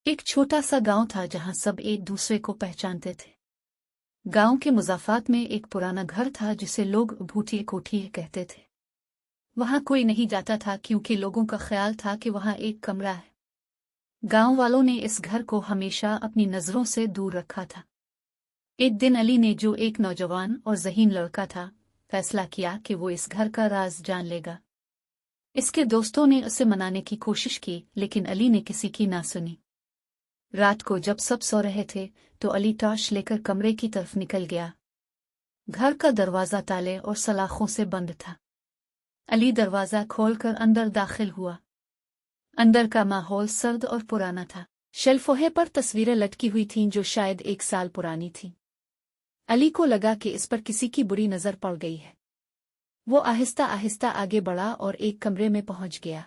एक छोटा सा गांव था जहां सब एक दूसरे को पहचानते थे। गांव के मुज़ाफ़ात में एक पुराना घर था जिसे लोग भूतिया कोठी कहते थे। वहां कोई नहीं जाता था क्योंकि लोगों का ख्याल था कि वहां एक कमरा है। गांव वालों ने इस घर को हमेशा अपनी नज़रों से दूर रखा था। एक दिन अली ने, जो एक नौजवान और ज़हीन लड़का था, फैसला किया कि वो इस घर का राज जान लेगा। इसके दोस्तों ने उसे मनाने की कोशिश की, लेकिन अली ने किसी की ना सुनी। रात को जब सब सो रहे थे तो अली टॉर्च लेकर कमरे की तरफ निकल गया। घर का दरवाज़ा ताले और सलाखों से बंद था। अली दरवाज़ा खोलकर अंदर दाखिल हुआ। अंदर का माहौल सर्द और पुराना था। शेल्फों पर तस्वीरें लटकी हुई थीं जो शायद 1 साल पुरानी थीं। अली को लगा कि इस पर किसी की बुरी नज़र पड़ गई है। वो आहिस्ता आहिस्ता आगे बढ़ा और एक कमरे में पहुंच गया।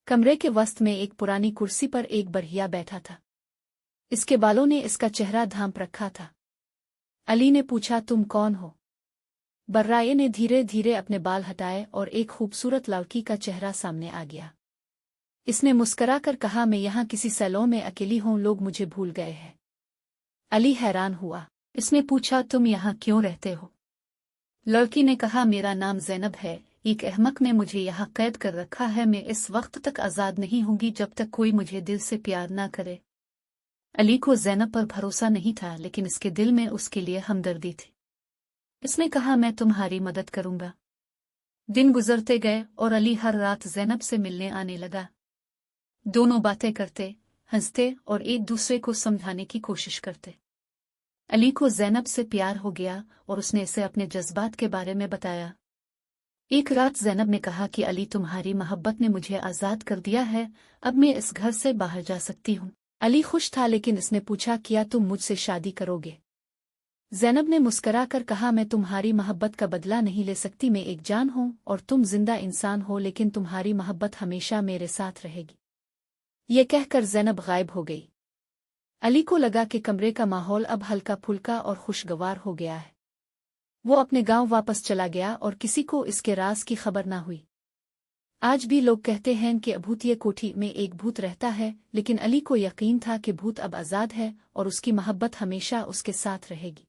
कमरे के वस्त में एक पुरानी कुर्सी पर एक बरहिया बैठा था। इसके बालों ने इसका चेहरा ढांप रखा था। अली ने पूछा, तुम कौन हो? बर्राए ने धीरे धीरे अपने बाल हटाए और एक खूबसूरत लड़की का चेहरा सामने आ गया। इसने मुस्करा कर कहा, मैं यहाँ किसी सैलून में अकेली हूँ, लोग मुझे भूल गए हैं। अली हैरान हुआ। इसने पूछा, तुम यहाँ क्यों रहते हो? लड़की ने कहा, मेरा नाम ज़ैनब है, एक अहमक ने मुझे यहाँ कैद कर रखा है। मैं इस वक्त तक आज़ाद नहीं होंगी जब तक कोई मुझे दिल से प्यार ना करे। अली को ज़ैनब पर भरोसा नहीं था, लेकिन इसके दिल में उसके लिए हमदर्दी थी। इसने कहा, मैं तुम्हारी मदद करूंगा। दिन गुजरते गए और अली हर रात ज़ैनब से मिलने आने लगा। दोनों बातें करते, हंसते और एक दूसरे को समझाने की कोशिश करते। अली को ज़ैनब से प्यार हो गया और उसने इसे अपने जज्बात के बारे में बताया। एक रात ज़ैनब ने कहा कि अली, तुम्हारी मोहब्बत ने मुझे आज़ाद कर दिया है, अब मैं इस घर से बाहर जा सकती हूँ। अली खुश था, लेकिन इसने पूछा, क्या तुम मुझसे शादी करोगे? ज़ैनब ने मुस्करा कर कहा, मैं तुम्हारी मोहब्बत का बदला नहीं ले सकती। मैं एक जान हूँ और तुम जिंदा इंसान हो, लेकिन तुम्हारी मोहब्बत हमेशा मेरे साथ रहेगी। ये कहकर ज़ैनब गायब हो गई। अली को लगा कि कमरे का माहौल अब हल्का फुल्का और खुशगवार हो गया है। वो अपने गांव वापस चला गया और किसी को इसके राज की खबर न हुई। आज भी लोग कहते हैं कि भूतिया कोठी में एक भूत रहता है, लेकिन अली को यकीन था कि भूत अब आज़ाद है और उसकी मोहब्बत हमेशा उसके साथ रहेगी।